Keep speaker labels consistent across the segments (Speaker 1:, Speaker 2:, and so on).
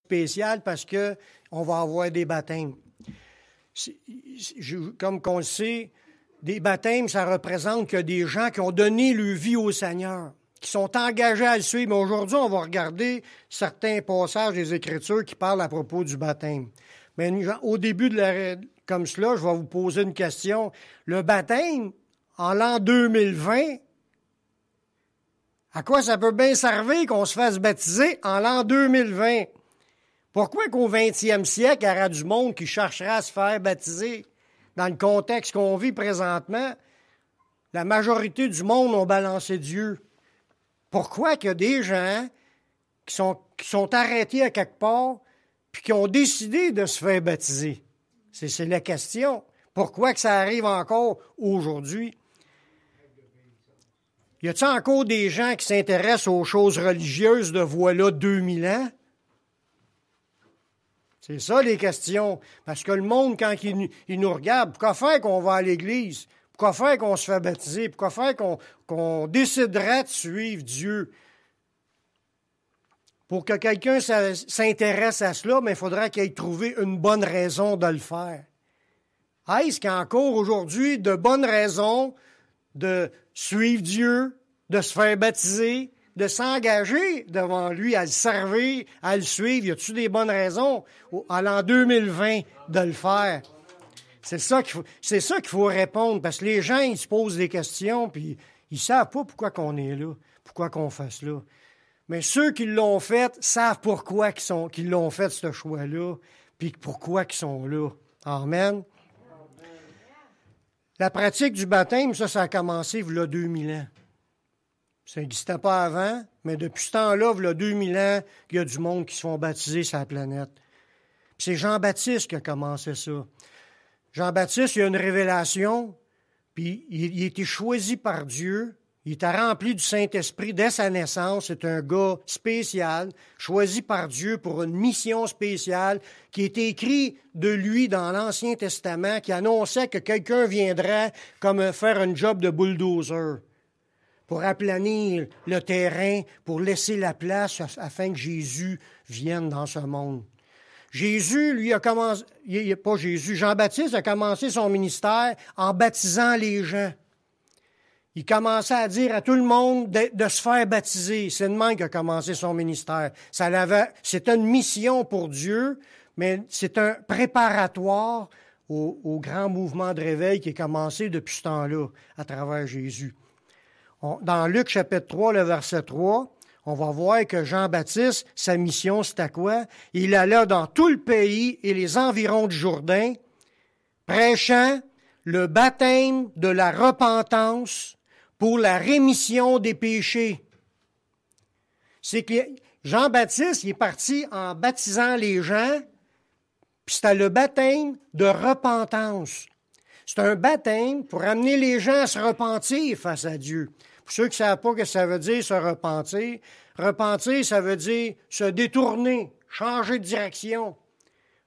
Speaker 1: spécial parce qu'on va avoir des baptêmes. Comme qu'on le sait, des baptêmes, ça représente que des gens qui ont donné leur vie au Seigneur, qui sont engagés à le suivre. Mais aujourd'hui, on va regarder certains passages des Écritures qui parlent à propos du baptême. Mais au début comme cela, je vais vous poser une question. Le baptême, en l'an 2020, à quoi ça peut bien servir qu'on se fasse baptiser en l'an 2020? Pourquoi qu'au 20e siècle, il y aura du monde qui cherchera à se faire baptiser? Dans le contexte qu'on vit présentement, la majorité du monde ont balancé Dieu. Pourquoi qu'il y a des gens qui sont arrêtés à quelque part puis qui ont décidé de se faire baptiser? C'est la question. Pourquoi que ça arrive encore aujourd'hui? Y a-t-il encore des gens qui s'intéressent aux choses religieuses de voilà 2000 ans? C'est ça les questions. Parce que le monde, quand il nous regarde, pourquoi faire qu'on va à l'église? Pourquoi faire qu'on se fait baptiser? Pourquoi faire qu'on déciderait de suivre Dieu? Pour que quelqu'un s'intéresse à cela, mais il faudra qu'il ait trouvé une bonne raison de le faire. Est-ce qu'il y a encore aujourd'hui de bonnes raisons de suivre Dieu, de se faire baptiser, de s'engager devant lui, à le servir, à le suivre? Y a-t-il des bonnes raisons à l'an 2020 de le faire? C'est ça qu'il faut répondre, parce que les gens, ils se posent des questions, puis ils savent pas pourquoi qu'on est là, pourquoi qu'on fait cela. Mais ceux qui l'ont fait savent pourquoi qu'ils l'ont fait, ce choix-là, puis pourquoi ils sont là. Amen. La pratique du baptême, ça a commencé il y a 2000 ans. Ça n'existait pas avant, mais depuis ce temps-là, il y a 2000 ans, il y a du monde qui se font baptiser sur la planète. Puis c'est Jean-Baptiste qui a commencé ça. Jean-Baptiste, il a une révélation, puis il a été choisi par Dieu. Il était rempli du Saint-Esprit dès sa naissance. C'est un gars spécial, choisi par Dieu pour une mission spéciale, qui est écrit de lui dans l'Ancien Testament, qui annonçait que quelqu'un viendrait comme faire un job de bulldozer pour aplanir le terrain, pour laisser la place afin que Jésus vienne dans ce monde. Jean-Baptiste a commencé son ministère en baptisant les gens. Il commençait à dire à tout le monde de se faire baptiser. C'est de même qu'il a commencé son ministère. C'était une mission pour Dieu, mais c'est un préparatoire au grand mouvement de réveil qui a commencé depuis ce temps-là, à travers Jésus. Dans Luc chapitre 3, le verset 3, on va voir que Jean-Baptiste, sa mission, c'était quoi? Il alla dans tout le pays et les environs du Jourdain, prêchant le baptême de la repentance pour la rémission des péchés. C'est que Jean-Baptiste, il est parti en baptisant les gens, puis c'était le baptême de repentance. C'est un baptême pour amener les gens à se repentir face à Dieu. Pour ceux qui ne savent pas ce que ça veut dire, se repentir, ça veut dire se détourner, changer de direction.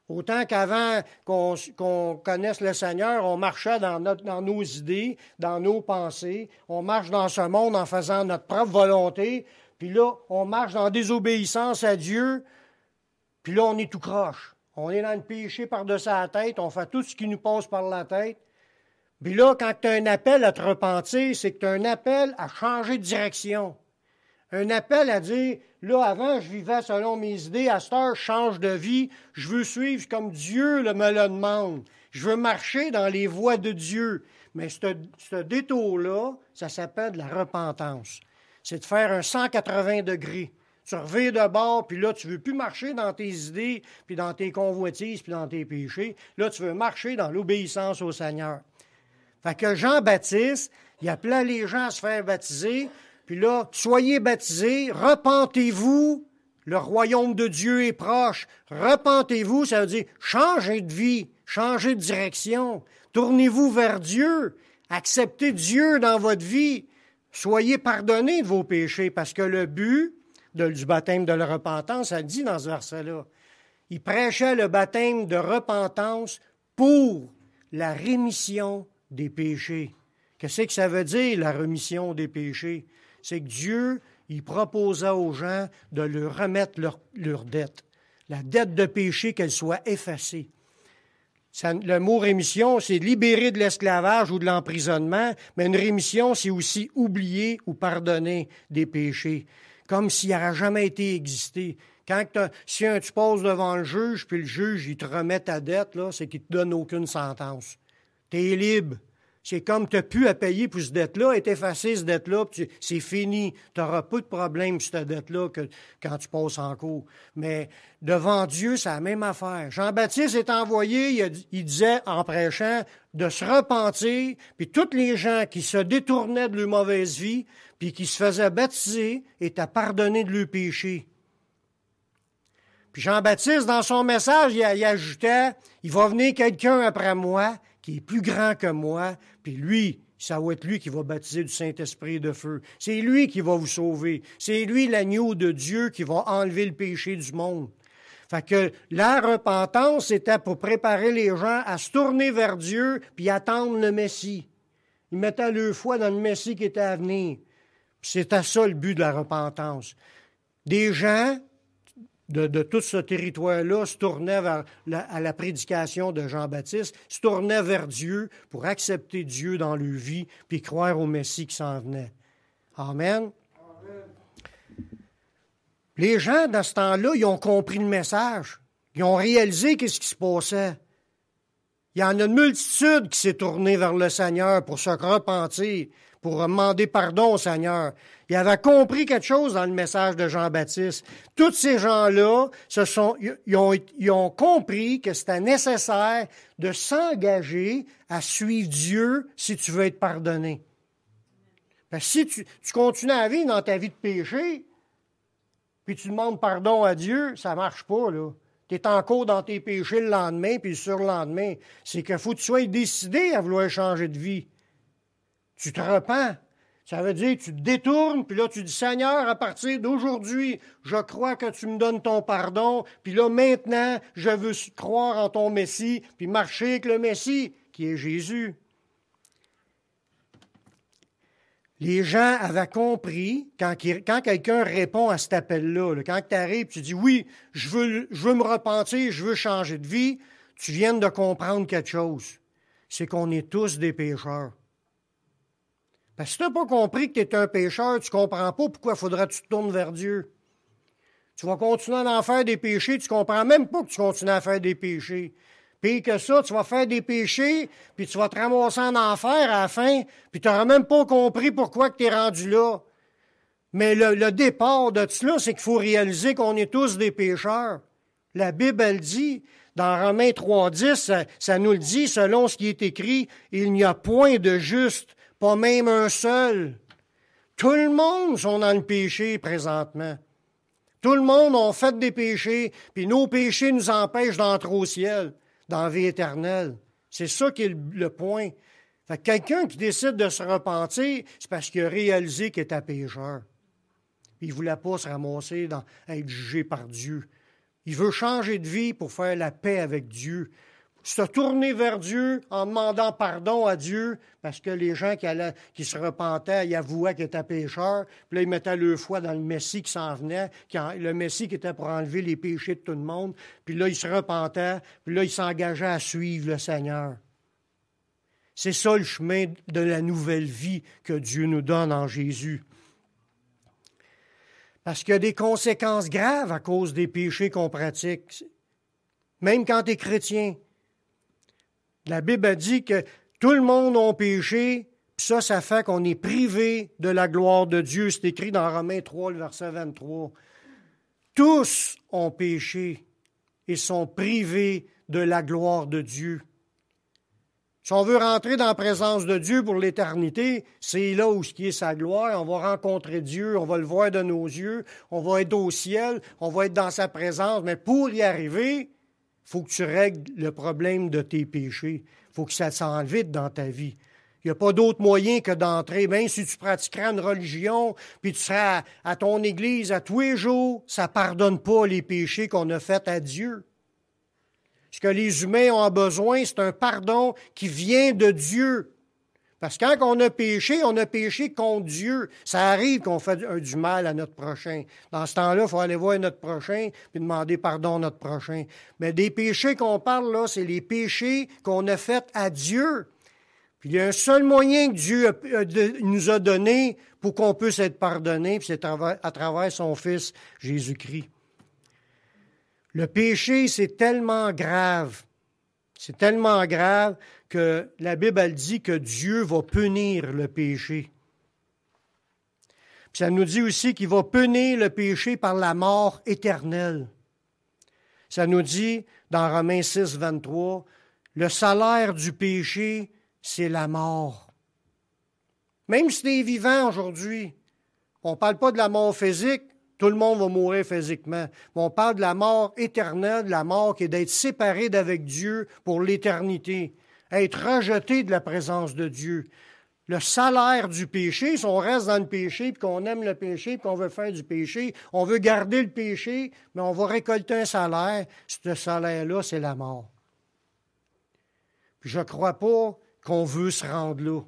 Speaker 1: Autant qu'avant qu'on connaisse le Seigneur, on marchait dans nos idées, dans nos pensées. On marche dans ce monde en faisant notre propre volonté. Puis là, on marche dans désobéissance à Dieu. Puis là, on est tout croche. On est dans le péché par-dessus la tête. On fait tout ce qui nous passe par la tête. Puis là, quand tu as un appel à te repentir, c'est que tu as un appel à changer de direction. Un appel à dire, là, avant, je vivais selon mes idées, à cette heure, je change de vie, je veux suivre comme Dieu me le demande. Je veux marcher dans les voies de Dieu. Mais ce détour-là, ça s'appelle de la repentance. C'est de faire un 180 degrés. Tu reviens de bord, puis là, tu ne veux plus marcher dans tes idées, puis dans tes convoitises, puis dans tes péchés. Là, tu veux marcher dans l'obéissance au Seigneur. Fait que Jean-Baptiste, il appelait les gens à se faire baptiser. Puis là, soyez baptisés, repentez-vous, le royaume de Dieu est proche. Repentez-vous, ça veut dire changez de vie, changez de direction, tournez-vous vers Dieu, acceptez Dieu dans votre vie, soyez pardonnés de vos péchés, parce que le but du baptême de la repentance, ça le dit dans ce verset-là. Il prêchait le baptême de repentance pour la rémission des péchés. Qu'est-ce que ça veut dire, la rémission des péchés? C'est que Dieu, il proposa aux gens de leur remettre leur dette. La dette de péché, qu'elle soit effacée. Le mot rémission, c'est libérer de l'esclavage ou de l'emprisonnement, mais une rémission, c'est aussi oublier ou pardonner des péchés, comme s'il n'aurait jamais été existé. Si tu passes devant le juge, puis le juge, il te remet ta dette, là, c'est qu'il ne te donne aucune sentence. Tu es libre. C'est comme tu n'as plus à payer pour cette dette-là, est effacée cette dette-là, c'est fini. Tu n'auras pas de problème sur cette dette-là que quand tu passes en cours. Mais devant Dieu, c'est la même affaire. Jean-Baptiste est envoyé, il disait en prêchant, de se repentir, puis tous les gens qui se détournaient de leur mauvaise vie, puis qui se faisaient baptiser, étaient pardonnés de leurs péchés. Puis Jean-Baptiste, dans son message, il ajoutait, il va venir quelqu'un après moi, qui est plus grand que moi, puis lui, ça va être lui qui va baptiser du Saint-Esprit et de feu. C'est lui qui va vous sauver. C'est lui, l'agneau de Dieu, qui va enlever le péché du monde. Fait que la repentance, c'était pour préparer les gens à se tourner vers Dieu puis attendre le Messie. Ils mettaient leur foi dans le Messie qui était à venir. Puis c'était ça le but de la repentance. Des gens de tout ce territoire-là se tournaient à la prédication de Jean-Baptiste, se tournaient vers Dieu pour accepter Dieu dans leur vie puis croire au Messie qui s'en venait. Amen. Les gens, dans ce temps-là, ils ont compris le message. Ils ont réalisé qu'est-ce qui se passait. Il y en a une multitude qui s'est tournée vers le Seigneur pour se repentir, pour demander pardon au Seigneur. Ils avaient compris quelque chose dans le message de Jean-Baptiste. Tous ces gens-là, ils ont compris que c'était nécessaire de s'engager à suivre Dieu si tu veux être pardonné. Parce que si tu continues à vivre dans ta vie de péché, puis tu demandes pardon à Dieu, ça ne marche pas, là. Tu es encore dans tes péchés le lendemain, puis le surlendemain. C'est qu'il faut que tu sois décidé à vouloir changer de vie. Tu te repens. Ça veut dire que tu te détournes, puis là, tu dis, Seigneur, à partir d'aujourd'hui, je crois que tu me donnes ton pardon, puis là, maintenant, je veux croire en ton Messie, puis marcher avec le Messie, qui est Jésus. Les gens avaient compris, quand quelqu'un répond à cet appel-là, quand tu arrives et tu dis « Oui, je veux me repentir, je veux changer de vie », tu viens de comprendre quelque chose. C'est qu'on est tous des pécheurs. Parce que si tu n'as pas compris que tu es un pécheur, tu ne comprends pas pourquoi il faudra que tu te tournes vers Dieu. Tu vas continuer à en faire des péchés, tu ne comprends même pas que tu continues à faire des péchés. Pire que ça, tu vas faire des péchés, puis tu vas te ramasser en enfer à la fin, puis tu n'auras même pas compris pourquoi tu es rendu là. Mais le départ de cela, c'est qu'il faut réaliser qu'on est tous des pécheurs. La Bible, elle dit, dans Romains 3,10, ça nous le dit, selon ce qui est écrit, il n'y a point de juste, pas même un seul. Tout le monde sont dans le péché présentement. Tout le monde a fait des péchés, puis nos péchés nous empêchent d'entrer au ciel, dans la vie éternelle. C'est ça qui est le point. Fait que quelqu'un qui décide de se repentir, c'est parce qu'il a réalisé qu'il était pécheur. Il ne voulait pas se ramasser à être jugé par Dieu. Il veut changer de vie pour faire la paix avec Dieu. Se tourner vers Dieu en demandant pardon à Dieu, parce que les gens qui se repentaient, ils avouaient qu'ils étaient pécheurs, puis là, ils mettaient leur foi dans le Messie qui s'en venait, le Messie qui était pour enlever les péchés de tout le monde, puis là, ils se repentaient, puis là, ils s'engageaient à suivre le Seigneur. C'est ça le chemin de la nouvelle vie que Dieu nous donne en Jésus. Parce qu'il y a des conséquences graves à cause des péchés qu'on pratique, même quand tu es chrétien. La Bible a dit que tout le monde a péché, puis ça fait qu'on est privé de la gloire de Dieu. C'est écrit dans Romains 3, le verset 23. Tous ont péché et sont privés de la gloire de Dieu. Si on veut rentrer dans la présence de Dieu pour l'éternité, c'est là où ce qui est sa gloire. On va rencontrer Dieu, on va le voir de nos yeux, on va être au ciel, on va être dans sa présence. Mais pour y arriver, il faut que tu règles le problème de tes péchés. Il faut que ça s'en vite dans ta vie. Il n'y a pas d'autre moyen que d'entrer. Même si tu pratiqueras une religion, puis tu seras à ton église à tous les jours, ça ne pardonne pas les péchés qu'on a faits à Dieu. Ce que les humains ont besoin, c'est un pardon qui vient de Dieu. Parce que quand on a péché contre Dieu. Ça arrive qu'on fait du mal à notre prochain. Dans ce temps-là, il faut aller voir notre prochain puis demander pardon à notre prochain. Mais des péchés qu'on parle là, c'est les péchés qu'on a faits à Dieu. Puis il y a un seul moyen que Dieu nous a donné pour qu'on puisse être pardonné, puis c'est à travers son Fils Jésus-Christ. Le péché, c'est tellement grave. C'est tellement grave que la Bible elle dit que Dieu va punir le péché. Puis ça nous dit aussi qu'il va punir le péché par la mort éternelle. Ça nous dit dans Romains 6, 23, le salaire du péché, c'est la mort. Même si tu es vivant aujourd'hui, on ne parle pas de la mort physique, tout le monde va mourir physiquement. Mais on parle de la mort éternelle, de la mort qui est d'être séparé d'avec Dieu pour l'éternité, être rejeté de la présence de Dieu. Le salaire du péché, si on reste dans le péché, puis qu'on aime le péché, puis qu'on veut faire du péché, on veut garder le péché, mais on va récolter un salaire. Ce salaire-là, c'est la mort. Puis je ne crois pas qu'on veut se rendre là.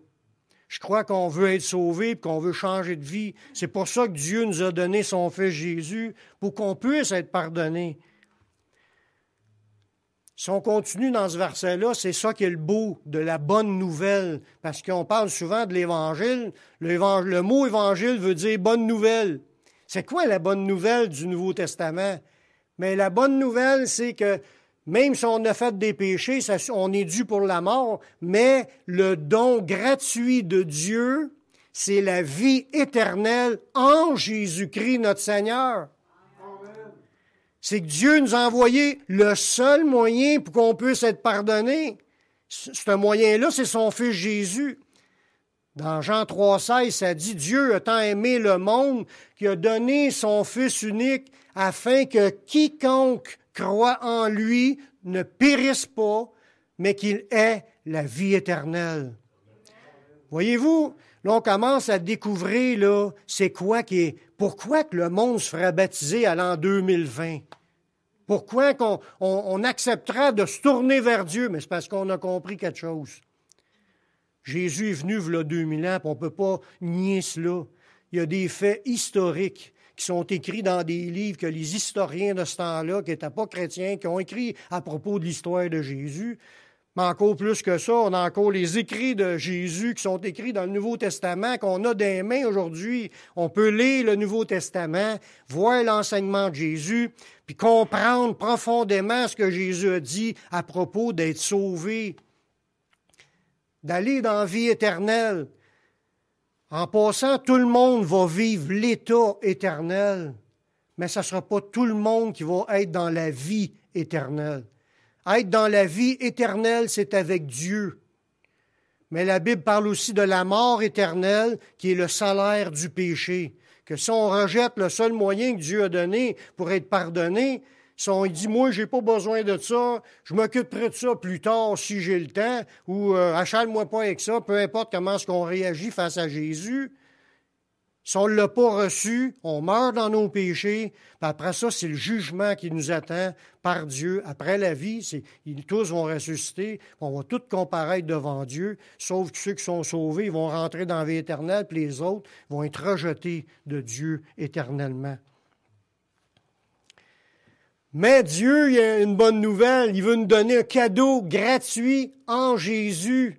Speaker 1: Je crois qu'on veut être sauvé et qu'on veut changer de vie. C'est pour ça que Dieu nous a donné son Fils Jésus, pour qu'on puisse être pardonné. Si on continue dans ce verset-là, c'est ça qui est le beau de la bonne nouvelle, parce qu'on parle souvent de l'Évangile. Le mot Évangile veut dire bonne nouvelle. C'est quoi la bonne nouvelle du Nouveau Testament? Mais la bonne nouvelle, c'est que même si on a fait des péchés, on est dû pour la mort, mais le don gratuit de Dieu, c'est la vie éternelle en Jésus-Christ notre Seigneur. C'est que Dieu nous a envoyé le seul moyen pour qu'on puisse être pardonné. Ce moyen-là, c'est son Fils Jésus. Dans Jean 3,16, ça dit « Dieu a tant aimé le monde qu'il a donné son Fils unique afin que quiconque croit en lui ne périsse pas, mais qu'il ait la vie éternelle. » Voyez-vous, là, on commence à découvrir, là, c'est quoi pourquoi que le monde se ferait baptiser à l'an 2020? Pourquoi on accepterait de se tourner vers Dieu? Mais c'est parce qu'on a compris quelque chose. Jésus est venu il y a 2000 ans, puis on ne peut pas nier cela. Il y a des faits historiques qui sont écrits dans des livres que les historiens de ce temps-là, qui n'étaient pas chrétiens, qui ont écrit à propos de l'histoire de Jésus. Mais encore plus que ça, on a encore les écrits de Jésus qui sont écrits dans le Nouveau Testament, qu'on a des mains aujourd'hui. On peut lire le Nouveau Testament, voir l'enseignement de Jésus, puis comprendre profondément ce que Jésus a dit à propos d'être sauvé, d'aller dans la vie éternelle. En passant, tout le monde va vivre l'état éternel, mais ce ne sera pas tout le monde qui va être dans la vie éternelle. Être dans la vie éternelle, c'est avec Dieu. Mais la Bible parle aussi de la mort éternelle, qui est le salaire du péché. Que si on rejette le seul moyen que Dieu a donné pour être pardonné, si on dit « Moi, je n'ai pas besoin de ça, je m'occuperai de ça plus tard si j'ai le temps » ou « Achale-moi pas avec ça », peu importe comment est-ce qu'on réagit face à Jésus. Si on ne l'a pas reçu, on meurt dans nos péchés, puis après ça, c'est le jugement qui nous attend par Dieu. Après la vie, ils tous vont ressusciter, on va tous comparaître devant Dieu, sauf que ceux qui sont sauvés, ils vont rentrer dans la vie éternelle, puis les autres vont être rejetés de Dieu éternellement. Mais Dieu, il a une bonne nouvelle, il veut nous donner un cadeau gratuit en Jésus.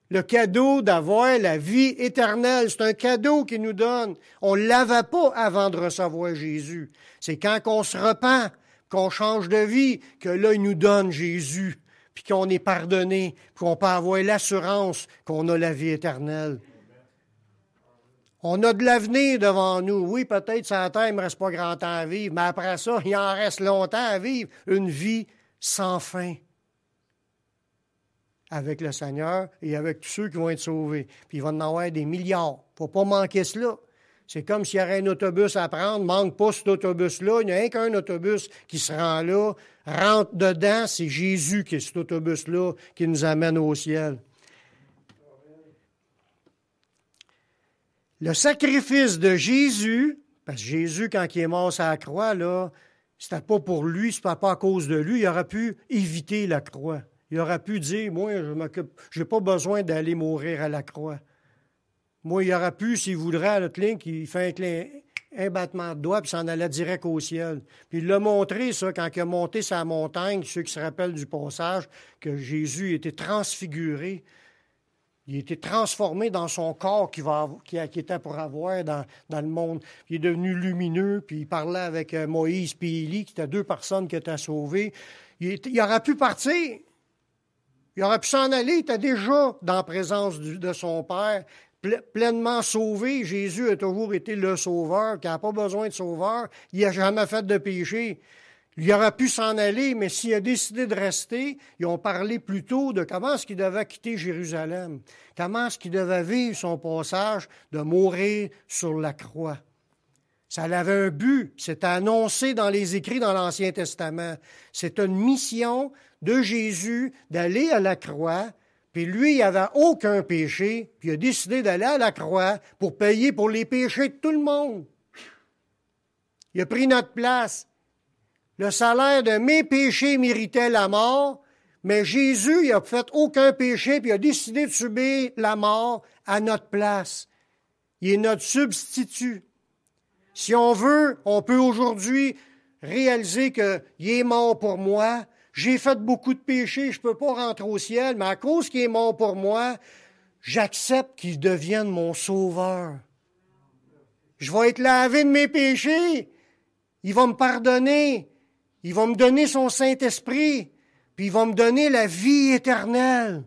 Speaker 1: Le cadeau d'avoir la vie éternelle, c'est un cadeau qu'il nous donne. On ne l'avait pas avant de recevoir Jésus. C'est quand on se repent, qu'on change de vie, que là, il nous donne Jésus, puis qu'on est pardonné, puis qu'on peut avoir l'assurance qu'on a la vie éternelle. On a de l'avenir devant nous. Oui, peut-être sur la terre, il ne me reste pas grand temps à vivre, mais après ça, il en reste longtemps à vivre. Une vie sans fin. Avec le Seigneur et avec tous ceux qui vont être sauvés. Puis il va en avoir des milliards. Il ne faut pas manquer cela. C'est comme s'il y avait un autobus à prendre. Ne manque pas cet autobus-là. Il n'y a rien qu'un autobus qui se rend là. Rentre dedans, c'est Jésus qui est cet autobus-là qui nous amène au ciel. Le sacrifice de Jésus, parce que Jésus, quand il est mort sur la croix, là, c'était pas pour lui, c'était pas à cause de lui. Il aurait pu éviter la croix. Il aurait pu dire, moi, je n'ai pas besoin d'aller mourir à la croix. Moi, il aurait pu, s'il voudrait, à l'autre ligne, qu'il fait un battement de doigts, puis s'en allait direct au ciel. Puis il l'a montré, ça, quand il a monté sa montagne, ceux qui se rappellent du passage, que Jésus était transfiguré. Il était transformé dans son corps qu'il était pour avoir dans le monde. Il est devenu lumineux, puis il parlait avec Moïse et Élie, qui étaient deux personnes qui étaient sauvées. Il aurait pu partir. Il aurait pu s'en aller. Il était déjà dans la présence de son Père, pleinement sauvé. Jésus a toujours été le sauveur, qui n'a pas besoin de sauveur. Il n'a jamais fait de péché. Il aurait pu s'en aller, mais s'il a décidé de rester, ils ont parlé plutôt de comment est-ce qu'il devait quitter Jérusalem, comment est-ce qu'il devait vivre son passage de mourir sur la croix. Ça avait un but, c'était annoncé dans les écrits dans l'Ancien Testament. C'est une mission de Jésus d'aller à la croix, puis lui, il n'avait aucun péché, puis il a décidé d'aller à la croix pour payer pour les péchés de tout le monde. Il a pris notre place. Le salaire de mes péchés méritait la mort, mais Jésus, il n'a fait aucun péché, puis il a décidé de subir la mort à notre place. Il est notre substitut. Si on veut, on peut aujourd'hui réaliser qu'il est mort pour moi. J'ai fait beaucoup de péchés, je ne peux pas rentrer au ciel, mais à cause qu'il est mort pour moi, j'accepte qu'il devienne mon sauveur. Je vais être lavé de mes péchés. Il va me pardonner. Il va me donner son Saint-Esprit, puis il va me donner la vie éternelle.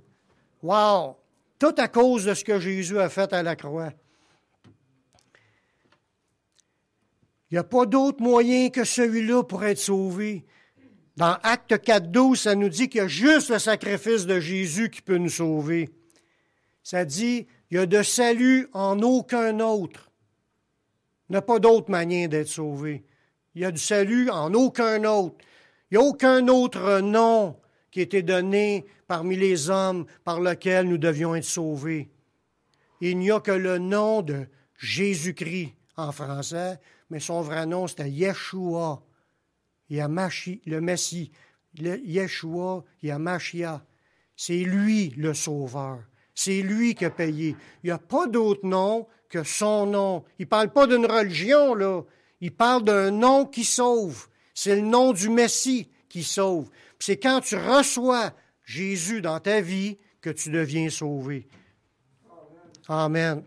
Speaker 1: Wow! Tout à cause de ce que Jésus a fait à la croix. Il n'y a pas d'autre moyen que celui-là pour être sauvé. Dans Acte 4.12, ça nous dit qu'il y a juste le sacrifice de Jésus qui peut nous sauver. Ça dit, il y a de salut en aucun autre. Il n'y a pas d'autre manière d'être sauvé. Il y a du salut en aucun autre. Il n'y a aucun autre nom qui a été donné parmi les hommes par lequel nous devions être sauvés. Il n'y a que le nom de Jésus-Christ en français, mais son vrai nom, c'était Yeshua, le Messie. Yeshua, Yamashia. C'est lui le Sauveur. C'est lui qui a payé. Il n'y a pas d'autre nom que son nom. Il ne parle pas d'une religion, là. Il parle d'un nom qui sauve. C'est le nom du Messie qui sauve. Puis c'est quand tu reçois Jésus dans ta vie que tu deviens sauvé. Amen.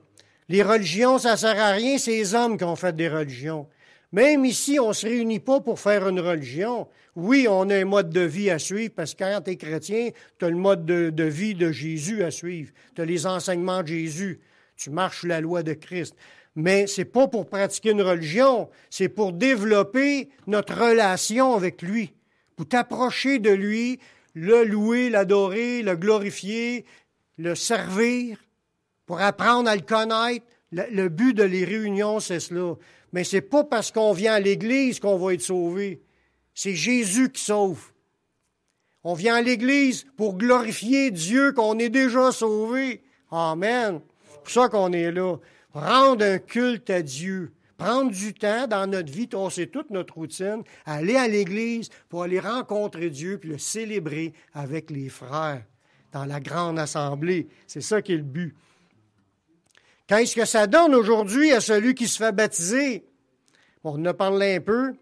Speaker 1: Les religions, ça ne sert à rien, c'est les hommes qui ont fait des religions. Même ici, on ne se réunit pas pour faire une religion. Oui, on a un mode de vie à suivre, parce que quand tu es chrétien, tu as le mode de vie de Jésus à suivre. Tu as les enseignements de Jésus. Tu marches sous la loi de Christ. Mais ce n'est pas pour pratiquer une religion, c'est pour développer notre relation avec lui, pour t'approcher de lui, le louer, l'adorer, le glorifier, le servir, pour apprendre à le connaître. Le but de les réunions, c'est cela. Mais ce n'est pas parce qu'on vient à l'Église qu'on va être sauvé. C'est Jésus qui sauve. On vient à l'Église pour glorifier Dieu qu'on est déjà sauvé. Amen. C'est pour ça qu'on est là. Rendre un culte à Dieu. Prendre du temps dans notre vie, c'est toute notre routine, aller à l'Église pour aller rencontrer Dieu puis le célébrer avec les frères dans la grande assemblée. C'est ça qui est le but. Qu'est-ce que ça donne aujourd'hui à celui qui se fait baptiser? On en a parlé un peu.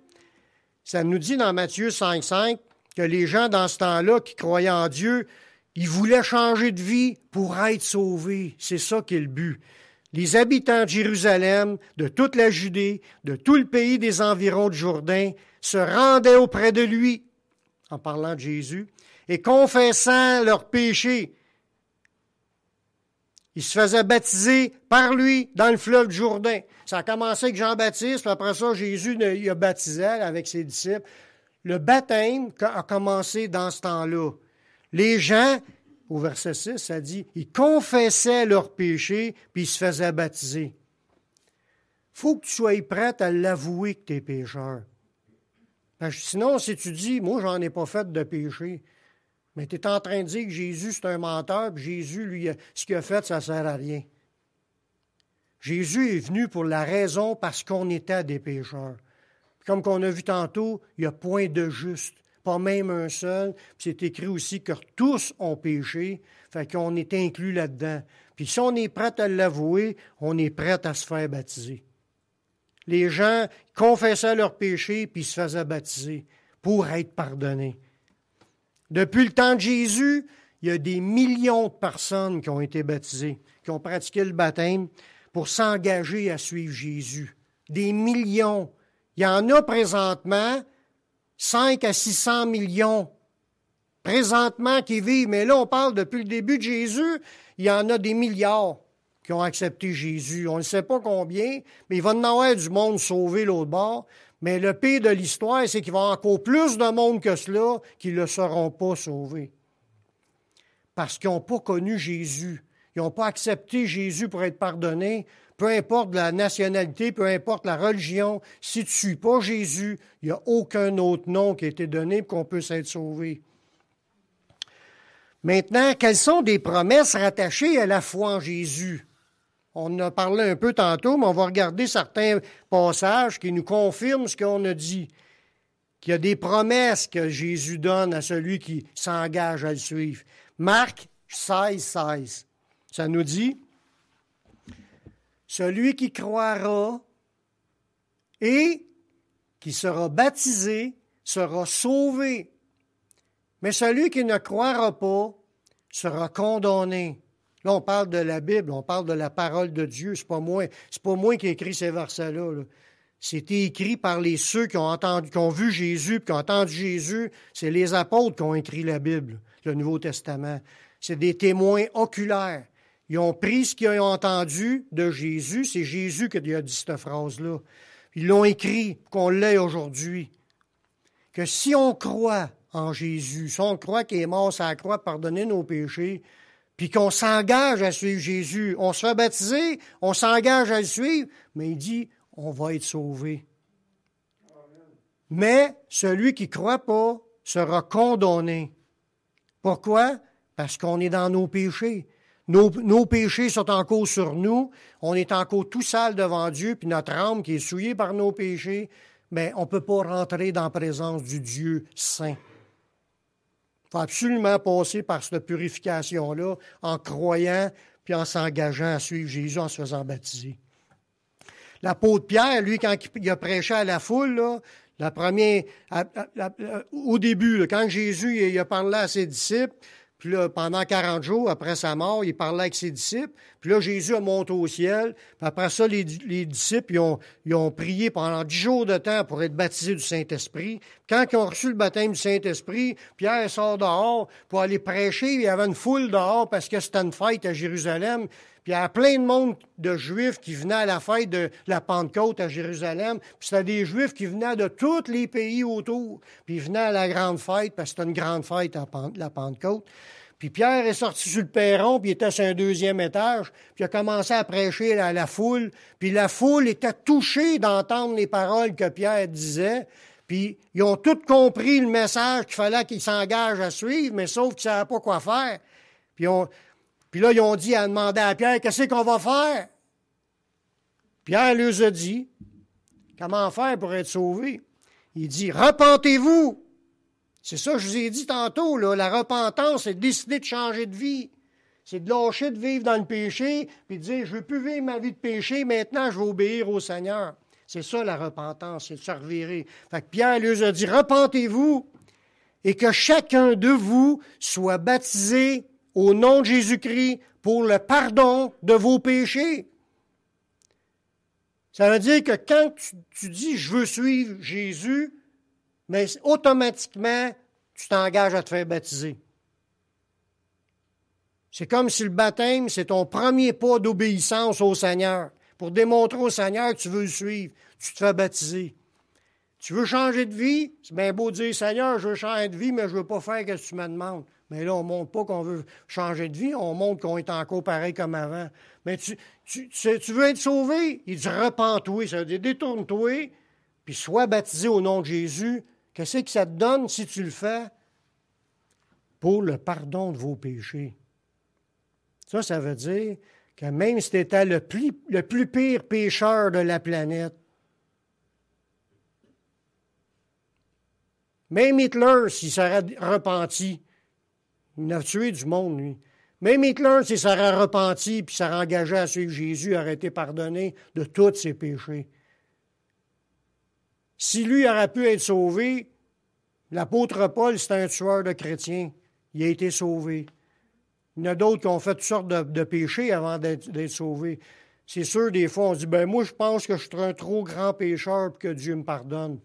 Speaker 1: Ça nous dit dans Matthieu 5.5 que les gens dans ce temps-là qui croyaient en Dieu, ils voulaient changer de vie pour être sauvés. C'est ça qui est le but. Les habitants de Jérusalem, de toute la Judée, de tout le pays des environs du Jourdain, se rendaient auprès de lui, en parlant de Jésus, et confessant leurs péchés. Ils se faisaient baptiser par lui dans le fleuve du Jourdain. Ça a commencé avec Jean-Baptiste, puis après ça, Jésus il a baptisé avec ses disciples. Le baptême a commencé dans ce temps-là. Les gens, au verset 6, ça dit, ils confessaient leurs péchés, puis ils se faisaient baptiser. Il faut que tu sois prête à l'avouer que tu es pécheur. Parce que sinon, si tu dis, moi, j'en ai pas fait de péché, mais tu es en train de dire que Jésus, c'est un menteur, puis Jésus, lui, ce qu'il a fait, ça ne sert à rien. Jésus est venu pour la raison parce qu'on était des pécheurs. Puis comme qu'on a vu tantôt, il n'y a point de juste, Pas même un seul. Puis c'est écrit aussi que tous ont péché. Fait qu'on est inclus là-dedans. Puis si on est prêt à l'avouer, on est prêt à se faire baptiser. Les gens confessaient leurs péchés puis se faisaient baptiser pour être pardonnés. Depuis le temps de Jésus, il y a des millions de personnes qui ont été baptisées, qui ont pratiqué le baptême pour s'engager à suivre Jésus. Des millions. Il y en a présentement 5 à 600 millions présentement qui vivent. Mais là, on parle depuis le début de Jésus, il y en a des milliards qui ont accepté Jésus. On ne sait pas combien, mais il va en avoir du monde sauvé l'autre bord. Mais le pire de l'histoire, c'est qu'il va y avoir encore plus de monde que cela qui ne le seront pas sauvés. Parce qu'ils n'ont pas connu Jésus. Ils n'ont pas accepté Jésus pour être pardonnés. Peu importe la nationalité, peu importe la religion, si tu ne suis pas Jésus, il n'y a aucun autre nom qui a été donné pour qu'on puisse être sauvé. Maintenant, quelles sont des promesses rattachées à la foi en Jésus? On en a parlé un peu tantôt, mais on va regarder certains passages qui nous confirment ce qu'on a dit. Qu'il y a des promesses que Jésus donne à celui qui s'engage à le suivre. Marc 16, 16. Ça nous dit, « Celui qui croira et qui sera baptisé sera sauvé. Mais celui qui ne croira pas sera condamné. » Là, on parle de la Bible, on parle de la parole de Dieu. C'est pas moi qui ai écrit ces versets-là. Là. C'était écrit par ceux qui ont vu Jésus, qui ont entendu Jésus. C'est les apôtres qui ont écrit la Bible, le Nouveau Testament. C'est des témoins oculaires. Ils ont pris ce qu'ils ont entendu de Jésus. C'est Jésus qui a dit cette phrase-là. Ils l'ont écrit pour qu'on l'ait aujourd'hui. Que si on croit en Jésus, si on croit qu'il est mort sur la croix pour pardonner nos péchés, puis qu'on s'engage à suivre Jésus, on se fait baptiser, on s'engage à le suivre, mais il dit, on va être sauvé. Mais celui qui ne croit pas sera condamné. Pourquoi? Parce qu'on est dans nos péchés. Nos péchés sont encore sur nous. On est encore tout sale devant Dieu, puis notre âme qui est souillée par nos péchés, mais on ne peut pas rentrer dans la présence du Dieu saint. Il faut absolument passer par cette purification-là en croyant puis en s'engageant à suivre Jésus en se faisant baptiser. L'apôtre Pierre, lui, quand il a prêché à la foule, là, au début, là, quand Jésus il a parlé à ses disciples, puis là, pendant 40 jours, après sa mort, il parlait avec ses disciples. Puis là, Jésus a monté au ciel. Puis après ça, les disciples, ils ont prié pendant 10 jours de temps pour être baptisés du Saint-Esprit. Quand ils ont reçu le baptême du Saint-Esprit, Pierre sort dehors pour aller prêcher. Il y avait une foule dehors parce que c'était une fête à Jérusalem. Puis il y avait plein de monde de Juifs qui venaient à la fête de la Pentecôte à Jérusalem. Puis c'était des Juifs qui venaient de tous les pays autour. Puis ils venaient à la grande fête parce que c'était une grande fête à la Pentecôte. Puis Pierre est sorti sur le perron, puis il était sur un 2e étage, puis il a commencé à prêcher à la foule. Puis la foule était touchée d'entendre les paroles que Pierre disait. Puis ils ont tous compris le message qu'il fallait qu'ils s'engagent à suivre, mais sauf qu'ils ne savaient pas quoi faire. Puis là, ils ont demandé à Pierre, qu'est-ce qu'on va faire? Pierre leur a dit, comment faire pour être sauvé? Il dit, repentez-vous. C'est ça que je vous ai dit tantôt, là. La repentance, c'est de décider de changer de vie. C'est de lâcher de vivre dans le péché, puis de dire, je ne veux plus vivre ma vie de péché, maintenant je vais obéir au Seigneur. C'est ça la repentance, c'est de se revirer. Fait que Pierre leur a dit, repentez-vous et que chacun de vous soit baptisé au nom de Jésus-Christ pour le pardon de vos péchés. Ça veut dire que quand tu dis, je veux suivre Jésus, mais automatiquement, tu t'engages à te faire baptiser. C'est comme si le baptême, c'est ton premier pas d'obéissance au Seigneur. Pour démontrer au Seigneur que tu veux le suivre, tu te fais baptiser. Tu veux changer de vie? C'est bien beau de dire, Seigneur, je veux changer de vie, mais je ne veux pas faire ce que tu me demandes. Mais là, on ne montre pas qu'on veut changer de vie, on montre qu'on est encore pareil comme avant. Mais tu veux être sauvé? Il dit, repens-toi, ça veut dire détourne-toi, puis sois baptisé au nom de Jésus. Qu'est-ce que ça te donne si tu le fais? Pour le pardon de vos péchés. Ça veut dire que même si tu étais le plus pire pécheur de la planète, Même Hitler, s'il serait repenti, il a tué du monde, lui. Même Hitler, s'il serait repenti puis serait engagé à suivre Jésus, aurait été pardonné de tous ses péchés. Si lui aurait pu être sauvé, l'apôtre Paul, c'était un tueur de chrétiens. Il a été sauvé. Il y en a d'autres qui ont fait toutes sortes de péchés avant d'être sauvés. C'est sûr, des fois, on se dit, moi, je pense que je suis un trop grand pécheur pour que Dieu me pardonne.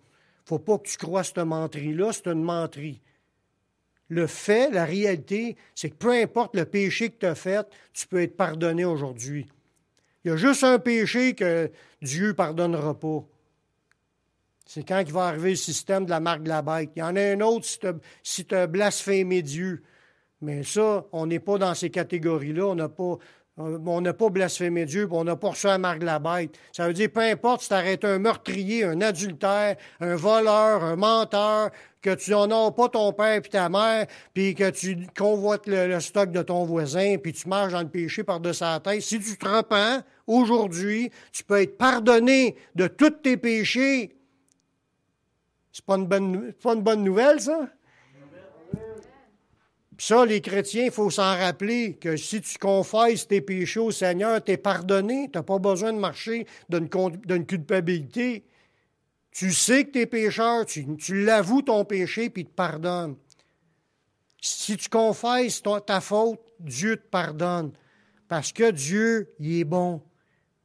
Speaker 1: Faut pas que tu crois cette menterie-là, c'est une menterie. Le fait, la réalité, c'est que peu importe le péché que tu as fait, tu peux être pardonné aujourd'hui. Il y a juste un péché que Dieu ne pardonnera pas. C'est quand il va arriver le système de la marque de la bête. Il y en a un autre si tu as blasphémé Dieu. Mais ça, on n'est pas dans ces catégories-là. On n'a pas blasphémé Dieu, puis on n'a pas reçu la marque de la bête. Ça veut dire, peu importe si tu arrêtes un meurtrier, un adultère, un voleur, un menteur, que tu n'honores pas ton père et ta mère, puis que tu convoites le stock de ton voisin, puis tu marches dans le péché par-dessus la tête. Si tu te repens, aujourd'hui, tu peux être pardonné de tous tes péchés. C'est pas une bonne nouvelle, ça? Puis ça, les chrétiens, il faut s'en rappeler que si tu confesses tes péchés au Seigneur, tu es pardonné. Tu n'as pas besoin de marcher d'une culpabilité. Tu sais que tu es pécheur, tu l'avoues ton péché, puis il te pardonne. Si tu confesses ta faute, Dieu te pardonne. Parce que Dieu, il est bon.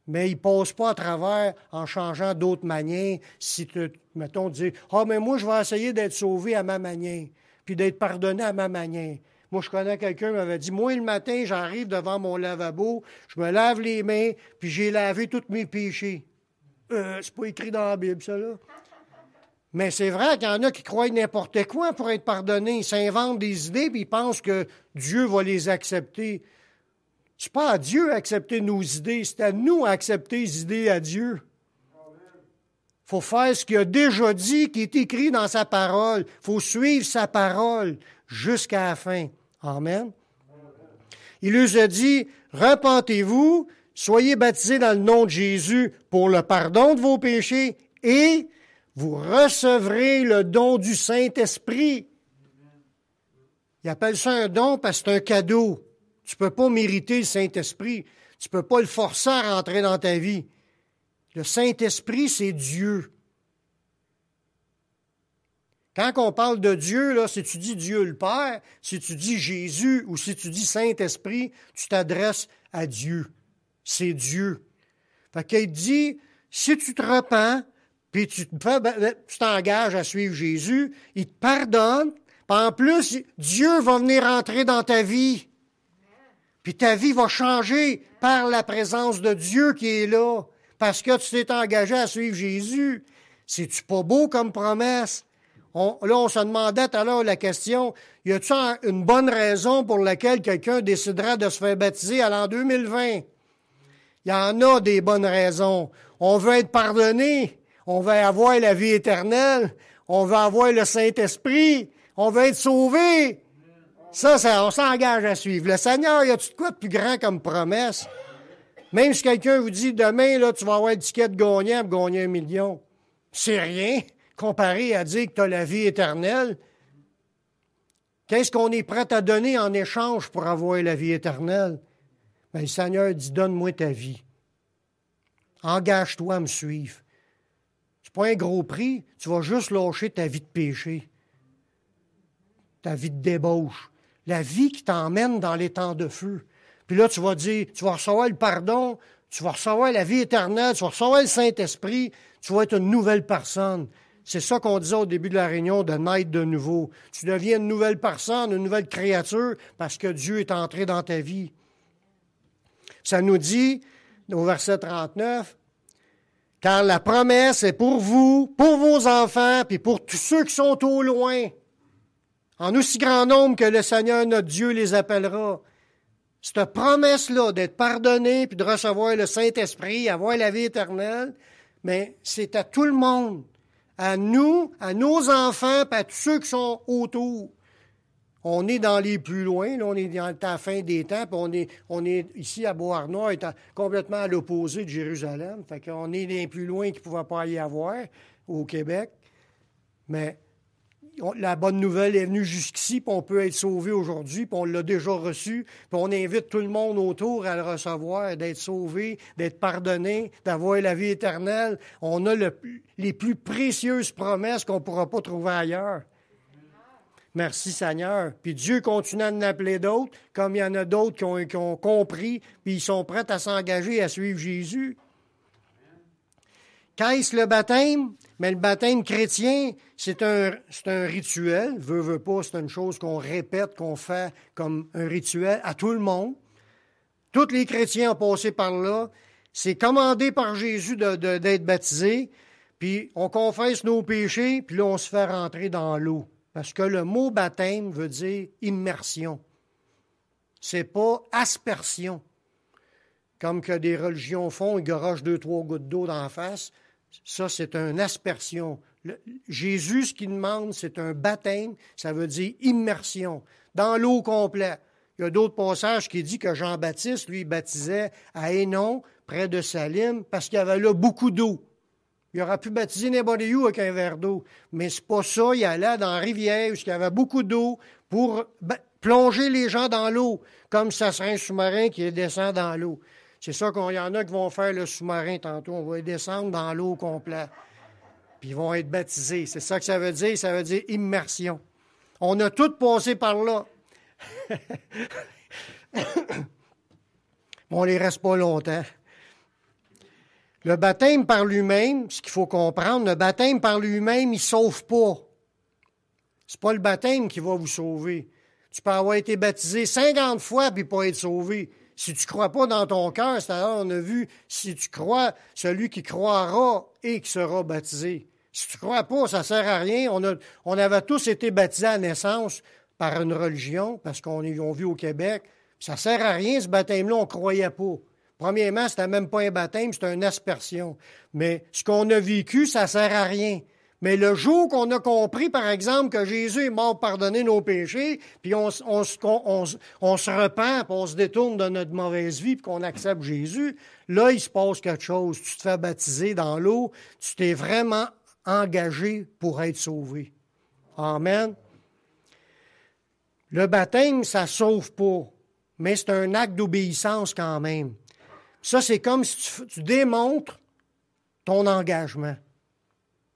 Speaker 1: Mais il ne passe pas à travers en changeant d'autres manières. Si tu, mettons, dis, mais moi, je vais essayer d'être sauvé à ma manière, puis d'être pardonné à ma manière. Moi, je connais quelqu'un qui m'avait dit, moi, le matin, j'arrive devant mon lavabo, je me lave les mains, puis j'ai lavé tous mes péchés. C'est pas écrit dans la Bible, ça, là. Mais c'est vrai qu'il y en a qui croient n'importe quoi pour être pardonnés. Ils s'inventent des idées, puis ils pensent que Dieu va les accepter. C'est pas à Dieu d'accepter nos idées, c'est à nous d'accepter les idées à Dieu. Il faut faire ce qu'il a déjà dit, qui est écrit dans sa parole. Il faut suivre sa parole jusqu'à la fin. Amen. Il nous a dit, repentez-vous, soyez baptisés dans le nom de Jésus pour le pardon de vos péchés et vous recevrez le don du Saint-Esprit. Il appelle ça un don parce que c'est un cadeau. Tu ne peux pas mériter le Saint-Esprit. Tu ne peux pas le forcer à rentrer dans ta vie. Le Saint-Esprit, c'est Dieu. Quand on parle de Dieu, là, si tu dis Dieu le Père, si tu dis Jésus ou si tu dis Saint-Esprit, tu t'adresses à Dieu. C'est Dieu. Fait qu'il dit, si tu te repens, puis tu t'engages à suivre Jésus, il te pardonne, puis en plus, Dieu va venir entrer dans ta vie. Puis ta vie va changer par la présence de Dieu qui est là, parce que tu t'es engagé à suivre Jésus. C'est-tu pas beau comme promesse? On se demandait tout à l'heure la question, y a-t-il une bonne raison pour laquelle quelqu'un décidera de se faire baptiser à l'an 2020? Il y en a des bonnes raisons. On veut être pardonné, on veut avoir la vie éternelle, on veut avoir le Saint-Esprit, on veut être sauvé. Ça, on s'engage à suivre. Le Seigneur, y a-tu de quoi de plus grand comme promesse? Même si quelqu'un vous dit, demain, là, tu vas avoir le ticket de gagnant pour gagner 1 million. C'est rien comparé à dire que tu as la vie éternelle. Qu'est-ce qu'on est prêt à donner en échange pour avoir la vie éternelle? Bien, le Seigneur dit, donne-moi ta vie. Engage-toi à me suivre. C'est pas un gros prix, tu vas juste lâcher ta vie de péché, ta vie de débauche, la vie qui t'emmène dans les temps de feu. Puis là, tu vas dire, tu vas recevoir le pardon, tu vas recevoir la vie éternelle, tu vas recevoir le Saint-Esprit, tu vas être une nouvelle personne. C'est ça qu'on disait au début de la réunion, de naître de nouveau. Tu deviens une nouvelle personne, une nouvelle créature, parce que Dieu est entré dans ta vie. Ça nous dit, au verset 39, « Car la promesse est pour vous, pour vos enfants, puis pour tous ceux qui sont au loin, en aussi grand nombre que le Seigneur notre Dieu les appellera. » Cette promesse-là d'être pardonné, puis de recevoir le Saint-Esprit, avoir la vie éternelle, mais c'est à tout le monde, à nous, à nos enfants, puis à tous ceux qui sont autour. On est dans les plus loin, là, on est dans la fin des temps, puis on est ici à Beauharnois, complètement à l'opposé de Jérusalem. Fait qu'on est les plus loin qu'il ne pouvait pas y avoir au Québec. Mais la bonne nouvelle est venue jusqu'ici, puis on peut être sauvé aujourd'hui, puis on l'a déjà reçu, puis on invite tout le monde autour à le recevoir, d'être sauvé, d'être pardonné, d'avoir la vie éternelle. On a les plus précieuses promesses qu'on ne pourra pas trouver ailleurs. Merci Seigneur. Puis Dieu continue à en appeler d'autres, comme il y en a d'autres qui ont compris, puis ils sont prêts à s'engager à suivre Jésus. Qu'est-ce le baptême? Mais le baptême chrétien, c'est un rituel. Veut pas, c'est une chose qu'on répète, qu'on fait comme un rituel à tout le monde. Tous les chrétiens ont passé par là. C'est commandé par Jésus d'être baptisé. Puis on confesse nos péchés, puis là, on se fait rentrer dans l'eau. Parce que le mot baptême veut dire immersion. C'est pas aspersion. Comme que des religions font, ils garochent 2-3 gouttes d'eau dans la face. Ça, c'est une aspersion. Jésus, ce qu'il demande, c'est un baptême. Ça veut dire immersion. Dans l'eau complète. Il y a d'autres passages qui disent que Jean-Baptiste, lui, baptisait à Hénon, près de Salim, parce qu'il y avait là beaucoup d'eau. Il aurait pu baptiser n'importe où avec un verre d'eau. Mais c'est pas ça. Il allait dans la rivière où il y avait beaucoup d'eau pour plonger les gens dans l'eau, comme ça serait un sous-marin qui descend dans l'eau. C'est ça qu'il y en a qui vont faire le sous-marin tantôt. On va les descendre dans l'eau complète. Puis ils vont être baptisés. C'est ça que ça veut dire. Ça veut dire immersion. On a tous passé par là. On ne les reste pas longtemps. Le baptême par lui-même, ce qu'il faut comprendre, le baptême par lui-même, il ne sauve pas. C'est pas le baptême qui va vous sauver. Tu peux avoir été baptisé 50 fois puis pas être sauvé. Si tu ne crois pas dans ton cœur, c'est-à-dire, on a vu, si tu crois, celui qui croira et qui sera baptisé. Si tu ne crois pas, ça ne sert à rien. On avait tous été baptisés à naissance par une religion, parce qu'on l'a vu au Québec. Ça ne sert à rien, ce baptême-là, on ne croyait pas. Premièrement, ce n'était même pas un baptême, c'était une aspersion. Mais ce qu'on a vécu, ça ne sert à rien. Mais le jour qu'on a compris, par exemple, que Jésus est mort pour pardonner nos péchés, puis on se repent, puis on se détourne de notre mauvaise vie, puis qu'on accepte Jésus, là, il se passe quelque chose. Tu te fais baptiser dans l'eau, tu t'es vraiment engagé pour être sauvé. Amen. Le baptême, ça ne sauve pas, mais c'est un acte d'obéissance quand même. Ça, c'est comme si tu démontres ton engagement.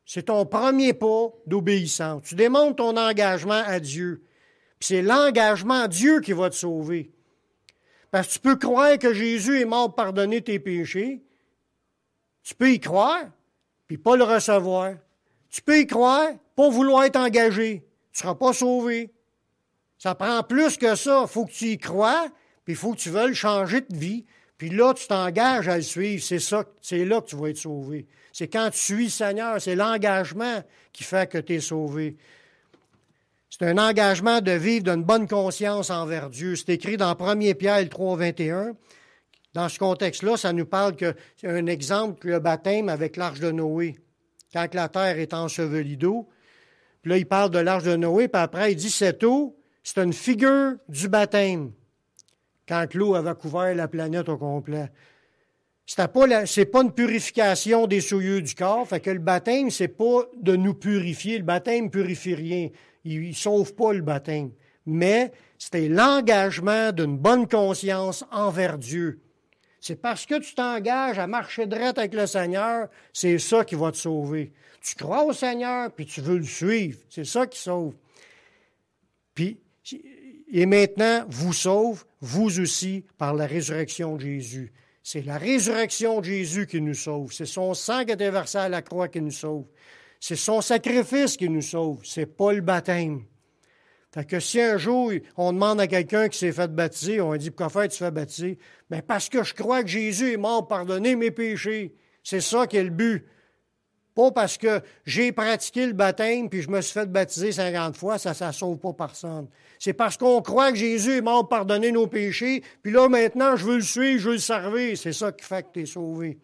Speaker 1: C'est ton premier pas d'obéissance. Tu démontres ton engagement à Dieu. Puis c'est l'engagement à Dieu qui va te sauver. Parce que tu peux croire que Jésus est mort pour pardonner tes péchés. Tu peux y croire, puis pas le recevoir. Tu peux y croire, pas vouloir être engagé. Tu ne seras pas sauvé. Ça prend plus que ça. Il faut que tu y crois, puis il faut que tu veuilles changer de vie. Puis là, tu t'engages à le suivre. C'est là que tu vas être sauvé. C'est quand tu suis le Seigneur, c'est l'engagement qui fait que tu es sauvé. C'est un engagement de vivre d'une bonne conscience envers Dieu. C'est écrit dans 1 Pierre 3, 21. Dans ce contexte-là, ça nous parle que c'est un exemple, le baptême avec l'arche de Noé. Quand la terre est ensevelie d'eau, puis là, il parle de l'arche de Noé, puis après, il dit cette eau, c'est une figure du baptême. Quand l'eau avait couvert la planète au complet. C'est pas une purification des souillures du corps, fait que le baptême, c'est pas de nous purifier. Le baptême ne purifie rien. Il ne sauve pas le baptême. Mais c'était l'engagement d'une bonne conscience envers Dieu. C'est parce que tu t'engages à marcher droit avec le Seigneur, c'est ça qui va te sauver. Tu crois au Seigneur, puis tu veux le suivre. C'est ça qui sauve. Puis, et maintenant, vous sauve, vous aussi, par la résurrection de Jésus. C'est la résurrection de Jésus qui nous sauve. C'est son sang qui a été versé à la croix qui nous sauve. C'est son sacrifice qui nous sauve. C'est pas le baptême. Fait que si un jour, on demande à quelqu'un qui s'est fait baptiser, on dit, pourquoi faire tu fais baptiser? Bien, parce que je crois que Jésus est mort pour pardonner mes péchés. C'est ça qui est le but. Pas parce que j'ai pratiqué le baptême puis je me suis fait baptiser 50 fois, ça ne sauve pas personne. C'est parce qu'on croit que Jésus est mort pour pardonner nos péchés, puis là, maintenant, je veux le suivre, je veux le servir. C'est ça qui fait que tu es sauvé.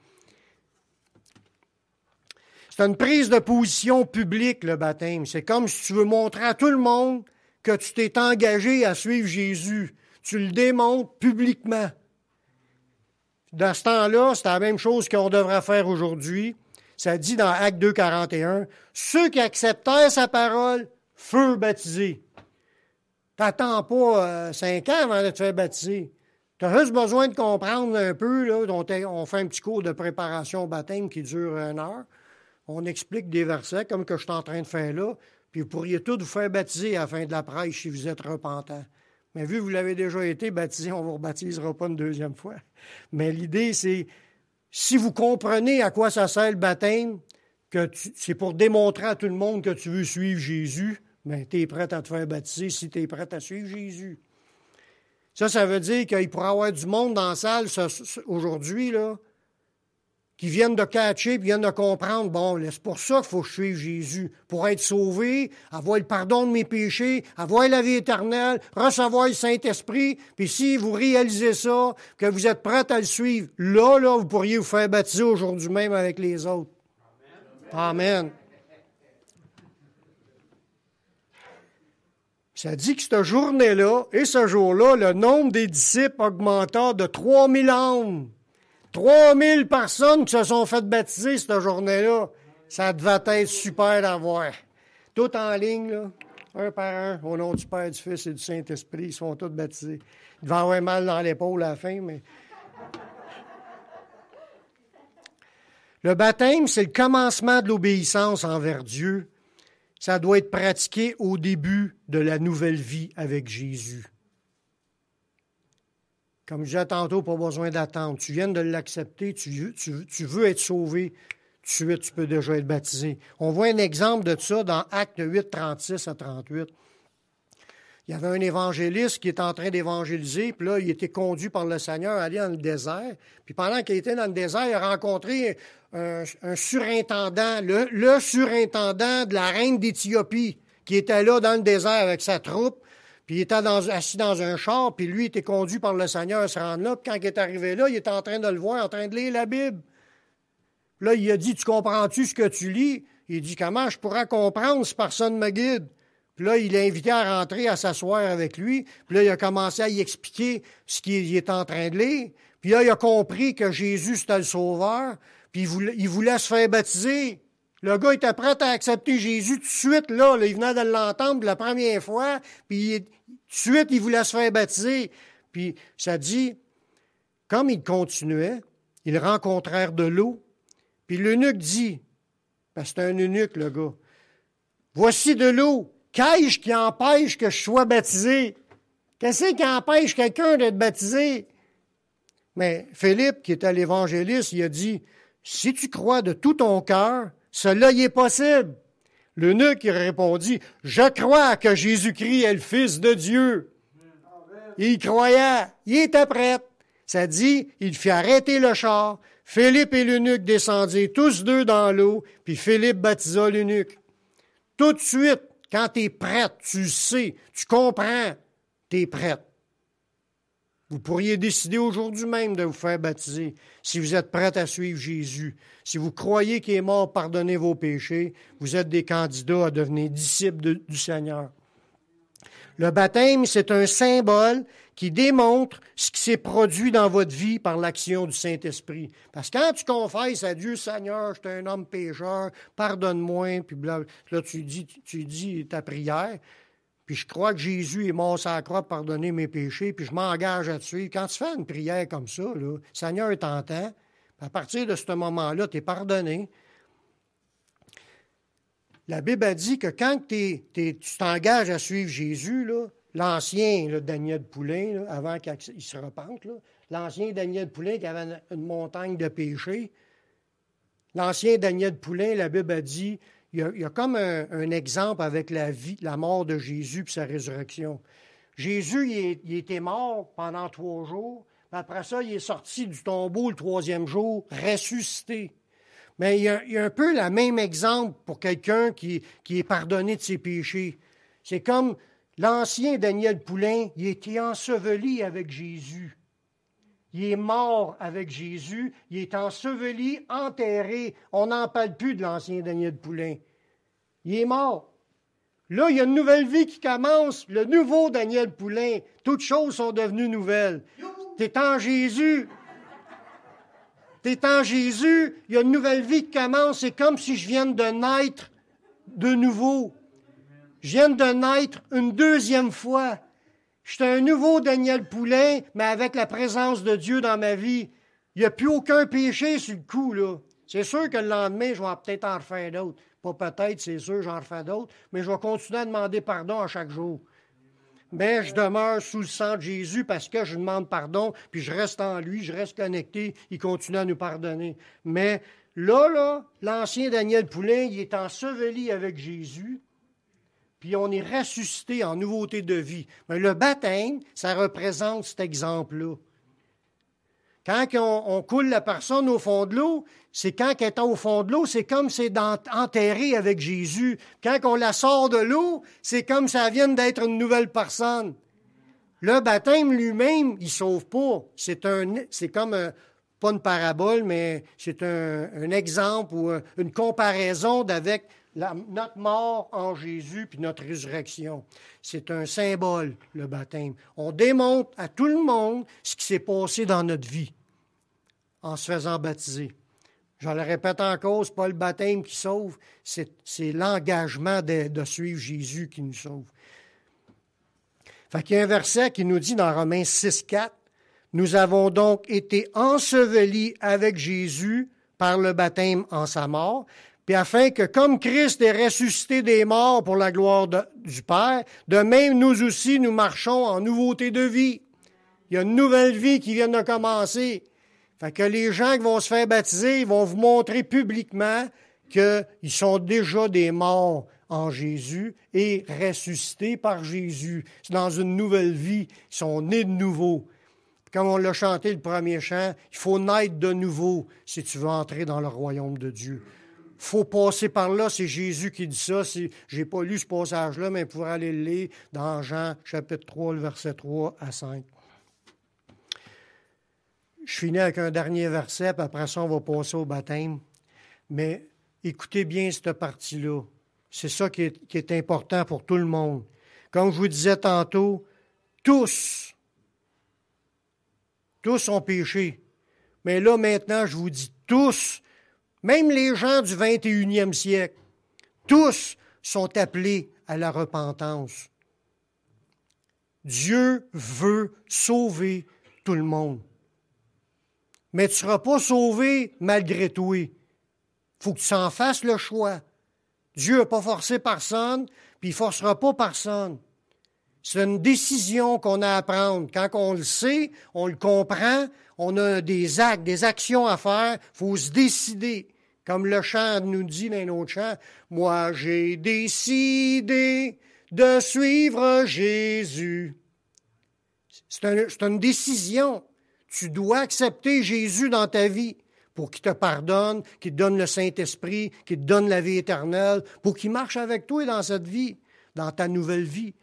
Speaker 1: C'est une prise de position publique, le baptême. C'est comme si tu veux montrer à tout le monde que tu t'es engagé à suivre Jésus. Tu le démontres publiquement. Dans ce temps-là, c'est la même chose qu'on devrait faire aujourd'hui. Ça dit dans Actes 2, 41, « Ceux qui acceptèrent sa parole feu baptisé. T'attends pas 5 ans avant de te faire baptiser. Tu as juste besoin de comprendre un peu. Là, on fait un petit cours de préparation au baptême qui dure 1 heure. On explique des versets comme que je suis en train de faire là. Puis vous pourriez tous vous faire baptiser à la fin de la prêche si vous êtes repentant. Mais vu que vous l'avez déjà été baptisé, on ne vous rebaptisera pas une deuxième fois. Mais l'idée, c'est, si vous comprenez à quoi ça sert le baptême, c'est pour démontrer à tout le monde que tu veux suivre Jésus, bien, tu es prêt à te faire baptiser si tu es prêt à suivre Jésus. Ça veut dire qu'il pourrait y avoir du monde dans la salle aujourd'hui, là, qui viennent de catcher, puis viennent de comprendre, bon, c'est pour ça qu'il faut que je suive Jésus, pour être sauvé, avoir le pardon de mes péchés, avoir la vie éternelle, recevoir le Saint-Esprit, puis si vous réalisez ça, que vous êtes prêts à le suivre, là, vous pourriez vous faire baptiser aujourd'hui même avec les autres. Amen. Ça dit que cette journée-là et ce jour-là, le nombre des disciples augmenta de 3000 âmes. 3000 personnes qui se sont faites baptiser cette journée-là. Ça devait être super à voir. Tout en ligne, là, un par un, au nom du Père, du Fils et du Saint-Esprit. Ils sont tous baptisés. Ils devaient avoir mal dans l'épaule à la fin, mais... Le baptême, c'est le commencement de l'obéissance envers Dieu. Ça doit être pratiqué au début de la nouvelle vie avec Jésus. Comme je disais tantôt, pas besoin d'attendre. Tu viens de l'accepter, tu veux être sauvé, tout de suite, tu peux déjà être baptisé. On voit un exemple de ça dans Actes 8, 36 à 38. Il y avait un évangéliste qui était en train d'évangéliser, puis là, il était conduit par le Seigneur à aller dans le désert. Puis pendant qu'il était dans le désert, il a rencontré un surintendant, le surintendant de la reine d'Éthiopie, qui était là dans le désert avec sa troupe. Puis il était assis dans un char, puis lui était conduit par le Seigneur à se rendre là. Puis quand il est arrivé là, il était en train de le voir, en train de lire la Bible. Puis là, il a dit, « Tu comprends-tu ce que tu lis? » Il dit, « Comment je pourrais comprendre si personne ne me guide? » Puis là, il l'a invité à rentrer, à s'asseoir avec lui. Puis là, il a commencé à y expliquer ce qu'il était en train de lire. Puis là, il a compris que Jésus, c'était le Sauveur. Puis il voulait se faire baptiser. Le gars était prêt à accepter Jésus tout de suite, là. Il venait de l'entendre la première fois. Puis tout de suite, il voulait se faire baptiser. Puis ça dit, comme ils continuaient, ils rencontrèrent de l'eau. Puis l'eunuque dit, parce que c'est un eunuque, le gars, « Voici de l'eau. Qu'ai-je qui empêche que je sois baptisé? » Qu'est-ce qui empêche quelqu'un d'être baptisé? Mais Philippe, qui était l'évangéliste, il a dit, « Si tu crois de tout ton cœur, cela y est possible. » L'eunuque, il répondit, « Je crois que Jésus-Christ est le Fils de Dieu. » Il croyait, il était prêt. Ça dit, il fit arrêter le char. Philippe et l'eunuque descendirent tous deux dans l'eau, puis Philippe baptisa l'eunuque. Tout de suite, quand tu es prête, tu sais, tu comprends, tu es prête. Vous pourriez décider aujourd'hui même de vous faire baptiser si vous êtes prête à suivre Jésus. Si vous croyez qu'il est mort pour pardonner vos péchés, vous êtes des candidats à devenir disciples du Seigneur. Le baptême, c'est un symbole qui démontre ce qui s'est produit dans votre vie par l'action du Saint-Esprit. Parce que quand tu confesses à Dieu, « Seigneur, je suis un homme pécheur, pardonne-moi », puis là, tu dis ta prière, puis je crois que Jésus est mort sur la croix pour pardonner mes péchés, puis je m'engage à te suivre. Quand tu fais une prière comme ça, là, le Seigneur t'entend, à partir de ce moment-là, tu es pardonné. La Bible a dit que quand tu t'engages à suivre Jésus, là, l'ancien Daniel Poulain, là, avant qu'il se repente, là, l'ancien Daniel Poulain qui avait une montagne de péché, l'ancien Daniel Poulain, la Bible a dit, il y a comme un exemple avec la vie, la mort de Jésus et sa résurrection. Jésus, il était mort pendant 3 jours, puis après ça, il est sorti du tombeau le 3e jour, ressuscité. Mais il y a un peu le même exemple pour quelqu'un qui est pardonné de ses péchés. C'est comme l'ancien Daniel Poulain, il était enseveli avec Jésus. Il est mort avec Jésus, il est enseveli, enterré. On n'en parle plus de l'ancien Daniel Poulain. Il est mort. Là, il y a une nouvelle vie qui commence, le nouveau Daniel Poulain. Toutes choses sont devenues nouvelles. T'es en Jésus. T'es en Jésus, il y a une nouvelle vie qui commence. C'est comme si je vienne de naître de nouveau. Je viens de naître une deuxième fois. Je suis un nouveau Daniel Poulain, mais avec la présence de Dieu dans ma vie. Il n'y a plus aucun péché sur le coup, là. C'est sûr que le lendemain, je vais peut-être en refaire d'autres. Pas peut-être, c'est sûr, j'en refais d'autres, mais je vais continuer à demander pardon à chaque jour. Mais je demeure sous le sang de Jésus parce que je demande pardon, puis je reste en lui, je reste connecté, il continue à nous pardonner. Mais là, l'ancien Daniel Poulain, il est enseveli avec Jésus, puis on est ressuscité en nouveauté de vie. Mais le baptême, ça représente cet exemple-là. Quand on coule la personne au fond de l'eau, c'est quand elle est au fond de l'eau, c'est comme c'est enterré avec Jésus. Quand on la sort de l'eau, c'est comme ça vient d'être une nouvelle personne. Le baptême lui-même, il ne sauve pas. C'est comme, pas une parabole, mais c'est un exemple ou une comparaison avec notre mort en Jésus puis notre résurrection. C'est un symbole, le baptême. On démontre à tout le monde ce qui s'est passé dans notre vie en se faisant baptiser. Je le répète encore, ce n'est pas le baptême qui sauve, c'est l'engagement de suivre Jésus qui nous sauve. Fait qu'il y a un verset qui nous dit dans Romains 6,4, « Nous avons donc été ensevelis avec Jésus par le baptême en sa mort, puis afin que comme Christ est ressuscité des morts pour la gloire du Père, de même nous aussi nous marchons en nouveauté de vie. » Il y a une nouvelle vie qui vient de commencer. Fait que les gens qui vont se faire baptiser, ils vont vous montrer publiquement qu'ils sont déjà des morts en Jésus et ressuscités par Jésus. C'est dans une nouvelle vie, ils sont nés de nouveau. Puis comme on l'a chanté le premier chant, il faut naître de nouveau si tu veux entrer dans le royaume de Dieu. Il faut passer par là, c'est Jésus qui dit ça. Je n'ai pas lu ce passage-là, mais vous pourrez aller le lire dans Jean chapitre 3, le verset 3 à 5. Je finis avec un dernier verset, puis après ça, on va passer au baptême. Mais écoutez bien cette partie-là. C'est ça qui est important pour tout le monde. Comme je vous disais tantôt, tous ont péché. Mais là, maintenant, je vous dis tous, même les gens du 21e siècle, tous sont appelés à la repentance. Dieu veut sauver tout le monde. Mais tu ne seras pas sauvé malgré toi. Il faut que tu en fasses le choix. Dieu n'a pas forcé personne, puis il ne forcera pas personne. C'est une décision qu'on a à prendre. Quand on le sait, on le comprend, on a des actes, des actions à faire, il faut se décider. Comme le chant nous dit dans un autre chant, « Moi, j'ai décidé de suivre Jésus. » C'est une décision. Tu dois accepter Jésus dans ta vie pour qu'il te pardonne, qu'il te donne le Saint-Esprit, qu'il te donne la vie éternelle, pour qu'il marche avec toi dans cette vie, dans ta nouvelle vie.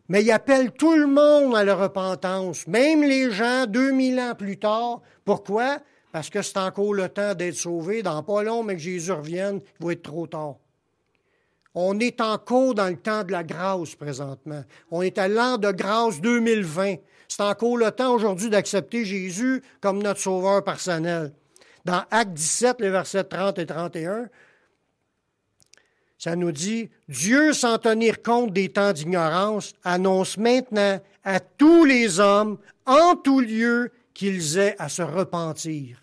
Speaker 1: Mais il appelle tout le monde à la repentance, même les gens 2000 ans plus tard. Pourquoi? Parce que c'est encore le temps d'être sauvé. Dans pas long, mais que Jésus revienne, il va être trop tard. On est encore dans le temps de la grâce présentement. On est à l'an de grâce 2020. C'est encore le temps aujourd'hui d'accepter Jésus comme notre sauveur personnel. Dans Acte 17, les versets 30 et 31, ça nous dit « Dieu, sans tenir compte des temps d'ignorance, annonce maintenant à tous les hommes, en tout lieu, qu'ils aient à se repentir. »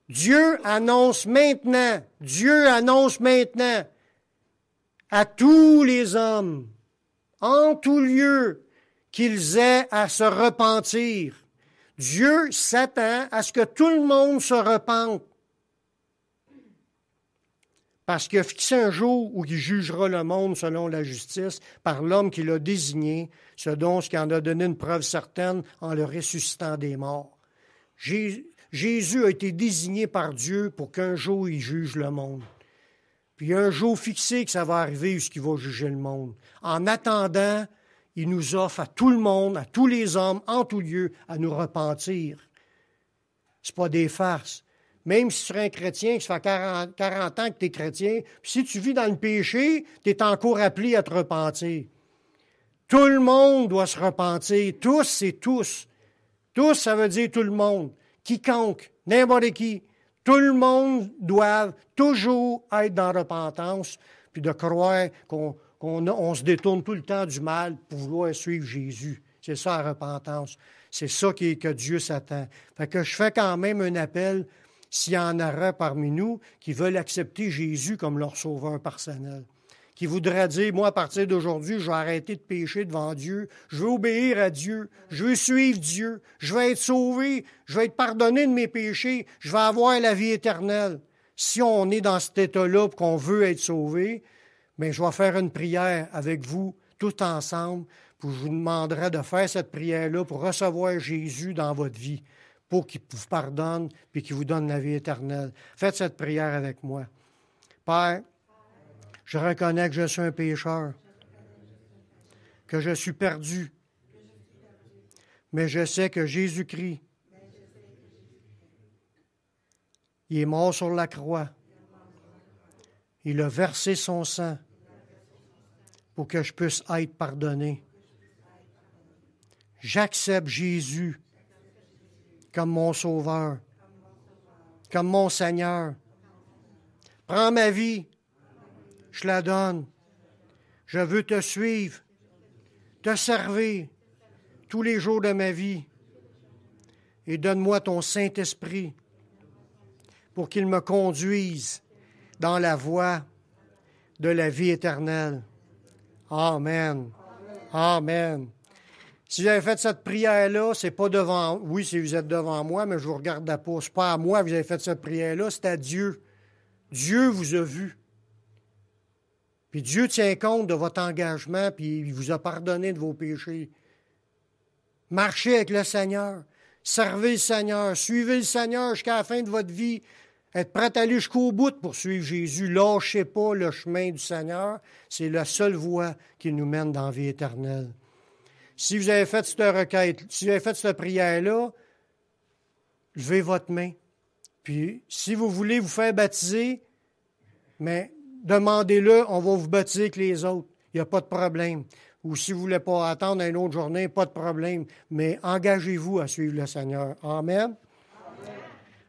Speaker 1: Dieu annonce maintenant à tous les hommes, en tout lieu, qu'ils aient à se repentir. Dieu s'attend à ce que tout le monde se repente. Parce qu'il a fixé un jour où il jugera le monde selon la justice par l'homme qui l'a désigné, ce qui en a donné une preuve certaine en le ressuscitant des morts. Jésus a été désigné par Dieu pour qu'un jour il juge le monde. Puis il y a un jour fixé que ça va arriver où il va juger le monde. En attendant, il nous offre à tout le monde, à tous les hommes, en tout lieu, à nous repentir. Ce n'est pas des farces. Même si tu es un chrétien, que ça fait 40 ans que tu es chrétien, puis si tu vis dans le péché, tu es encore appelé à te repentir. Tout le monde doit se repentir. Tous, c'est tous. Tous, ça veut dire tout le monde. Quiconque, n'importe qui. Tout le monde doit toujours être dans la repentance. puis de croire qu'on se détourne tout le temps du mal pour vouloir suivre Jésus. C'est ça la repentance. C'est ça que Dieu s'attend. Fait que je fais quand même un appel, s'il y en aura parmi nous qui veulent accepter Jésus comme leur sauveur personnel, qui voudraient dire, moi, à partir d'aujourd'hui, je vais arrêter de pécher devant Dieu, je veux obéir à Dieu, je veux suivre Dieu, je vais être sauvé, je vais être pardonné de mes péchés, je vais avoir la vie éternelle. Si on est dans cet état-là et qu'on veut être sauvé, bien, je vais faire une prière avec vous, tous ensemble, puis je vous demanderai de faire cette prière-là pour recevoir Jésus dans votre vie, pour qu'il vous pardonne et qu'il vous donne la vie éternelle. Faites cette prière avec moi. Père, je reconnais que je suis un pécheur, que je suis perdu, mais je sais que Jésus-Christ, il est mort sur la croix. Il a versé son sang pour que je puisse être pardonné. J'accepte Jésus comme mon sauveur, comme mon Seigneur. Prends ma vie, je la donne. Je veux te suivre, te servir tous les jours de ma vie. Et donne-moi ton Saint-Esprit pour qu'il me conduise dans la voie de la vie éternelle. Amen. Amen. Si vous avez fait cette prière-là, c'est pas devant... Oui, si vous êtes devant moi, mais je vous regarde pas. C'est pas à moi que vous avez fait cette prière-là, c'est à Dieu. Dieu vous a vu. Puis Dieu tient compte de votre engagement, puis il vous a pardonné de vos péchés. Marchez avec le Seigneur. Servez le Seigneur. Suivez le Seigneur jusqu'à la fin de votre vie. Être prêt à aller jusqu'au bout pour suivre Jésus. Lâchez pas le chemin du Seigneur. C'est la seule voie qui nous mène dans la vie éternelle. Si vous avez fait cette requête, si vous avez fait cette prière-là, levez votre main. Puis, si vous voulez vous faire baptiser, mais demandez-le, on va vous baptiser avec les autres. Il n'y a pas de problème. Ou si vous ne voulez pas attendre une autre journée, pas de problème. Mais engagez-vous à suivre le Seigneur. Amen.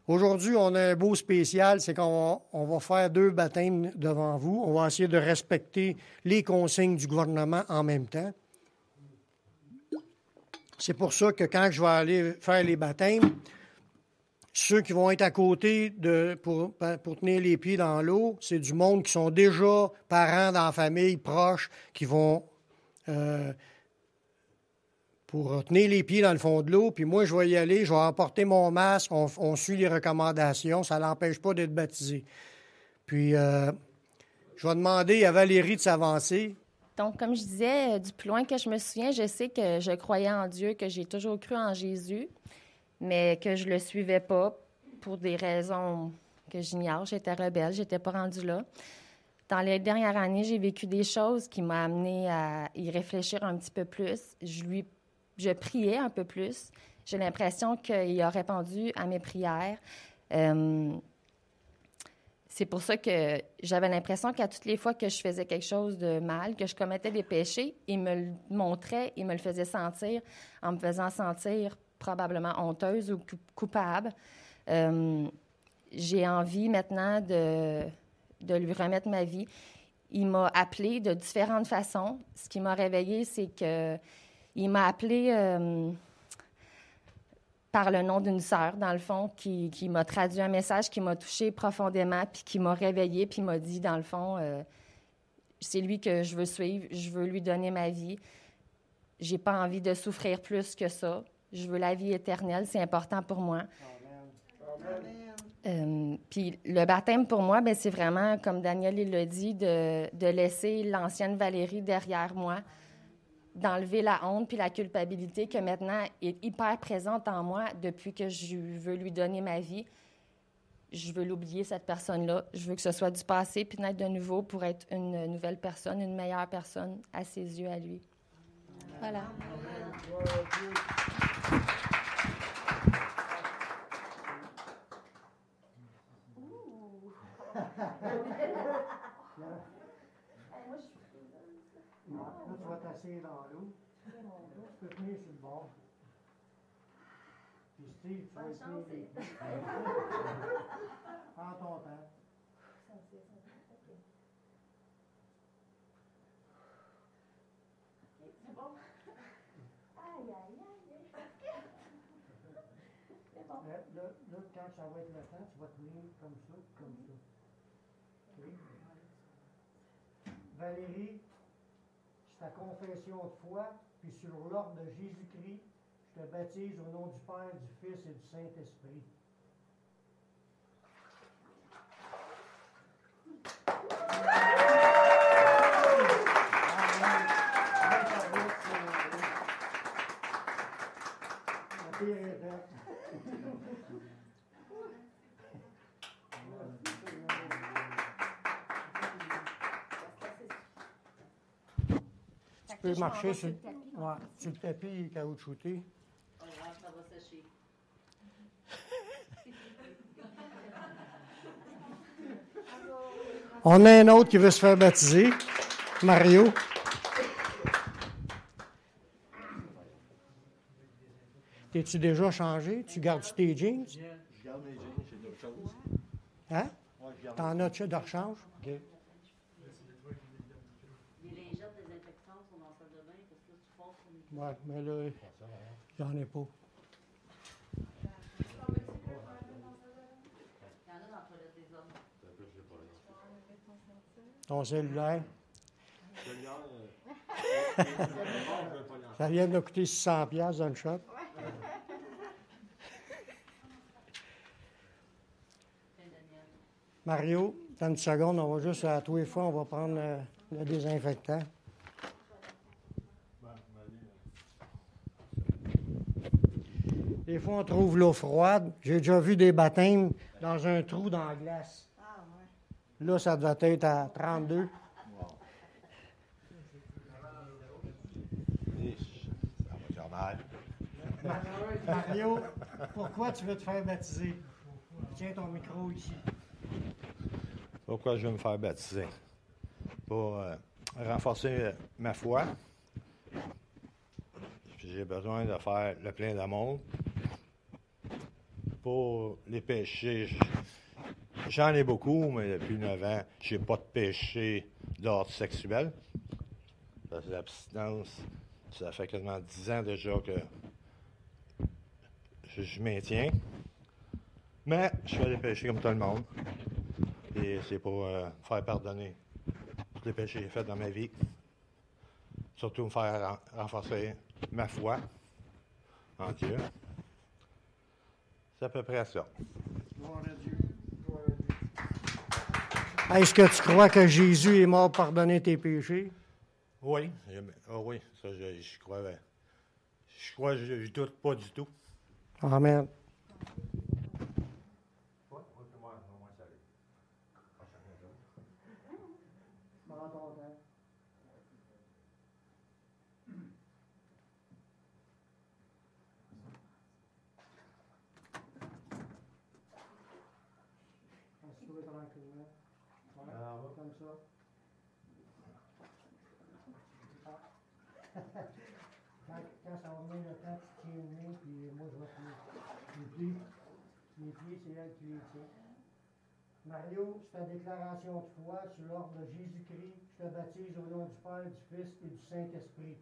Speaker 1: Aujourd'hui, on a un beau spécial, c'est qu'on va faire 2 baptêmes devant vous. On va essayer de respecter les consignes du gouvernement en même temps. C'est pour ça que quand je vais aller faire les baptêmes, ceux qui vont être à côté pour tenir les pieds dans l'eau, c'est du monde qui sont déjà parents dans la famille, proches, qui vont pour tenir les pieds dans le fond de l'eau. Puis moi, je vais y aller, je vais emporter mon masque, on suit les recommandations, ça ne l'empêche pas d'être baptisé. Puis, je vais demander à Valérie de s'avancer.
Speaker 2: Donc, comme je disais, du plus loin que je me souviens, je sais que je croyais en Dieu, que j'ai toujours cru en Jésus, mais que je ne le suivais pas pour des raisons que j'ignore. J'étais rebelle, je n'étais pas rendue là. Dans les dernières années, j'ai vécu des choses qui m'ont amenée à y réfléchir un petit peu plus. Je priais un peu plus. J'ai l'impression qu'il a répondu à mes prières. C'est pour ça que j'avais l'impression qu'à toutes les fois que je faisais quelque chose de mal, que je commettais des péchés, il me le montrait, il me le faisait sentir, en me faisant sentir probablement honteuse ou coupable. J'ai envie maintenant de lui remettre ma vie. Il m'a appelée de différentes façons. Ce qui m'a réveillée, c'est qu'il m'a appelée par le nom d'une sœur, dans le fond, qui m'a traduit un message qui m'a touchée profondément, puis qui m'a réveillée, puis m'a dit, dans le fond, c'est lui que je veux suivre, je veux lui donner ma vie. J'ai pas envie de souffrir plus que ça. Je veux la vie éternelle, c'est important pour moi. Puis le baptême, pour moi, ben, c'est vraiment, comme Daniel il l'a dit, de laisser l'ancienne Valérie derrière moi, d'enlever la honte puis la culpabilité que maintenant est hyper présente en moi depuis que je veux lui donner ma vie. Je veux l'oublier, cette personne-là. Je veux que ce soit du passé puis naître de nouveau pour être une nouvelle personne, une meilleure personne à ses yeux, à lui. Voilà.
Speaker 1: Là, tu vas t'asseoir dans l'eau. Tu peux tenir sur le bord. Puis Steve, tu vas tenir. Prends ton temps. quand ça va être le temps, tu vas tenir comme ça, comme ça. OK? Valérie, c'est ta confession de foi, puis sur l'ordre de Jésus-Christ, je te baptise au nom du Père, du Fils et du Saint-Esprit. Tu peux marcher sur le tapis caoutchouté.
Speaker 3: Pas grave, ça va sécher.
Speaker 1: On a un autre qui veut se faire baptiser, Mario. T'es-tu déjà changé? Tu gardes tes jeans?
Speaker 4: Je garde mes jeans, j'ai d'autres choses.
Speaker 1: Hein?
Speaker 4: Ouais, je garde
Speaker 1: T'en as-tu de rechange? OK.
Speaker 3: Les lingettes désinfectantes sont dans la salle de bain parce que tu passes sur le micro.
Speaker 1: Ouais, mais là, j'en ai pas.
Speaker 3: Il y en a dans la toilette des hommes.
Speaker 1: Ton cellulaire?
Speaker 4: Celui-là,
Speaker 1: Ça vient de coûter 600$ dans le shop. Mario, dans une seconde, on va juste, à tous les fois, on va prendre le désinfectant. Des fois, on trouve l'eau froide. J'ai déjà vu des baptêmes dans un trou dans la glace. Là, ça devait être à 32.
Speaker 4: ça va faire mal.
Speaker 1: Mario, pourquoi tu veux te faire baptiser? Tiens ton micro ici.
Speaker 4: Pourquoi je veux me faire baptiser? Pour renforcer ma foi. J'ai besoin de faire le plein d'amour. Pour les péchés, j'en ai beaucoup, mais depuis 9 ans, j'ai pas de péché d'ordre sexuel. Parce que l'abstinence, ça fait quasiment 10 ans déjà que je maintiens. Mais je fais des péchés comme tout le monde. Et c'est pour faire pardonner tous les péchés faits dans ma vie. Surtout me faire renforcer ma foi en Dieu. C'est à peu près ça.
Speaker 1: Est-ce que tu crois que Jésus est mort pour pardonner tes péchés?
Speaker 4: Oui, oui, ça je crois. Je crois, je doute pas du tout.
Speaker 1: Amen. Tranquillement. Ouais, comme ça. Quand ça va venir le temps, tu tiens le nez, puis moi je vais te les plis. Les pieds, c'est elle qui les tient. Mario, c'est ta déclaration de foi sur l'ordre de Jésus-Christ. Je te baptise au nom du Père, du Fils et du Saint-Esprit.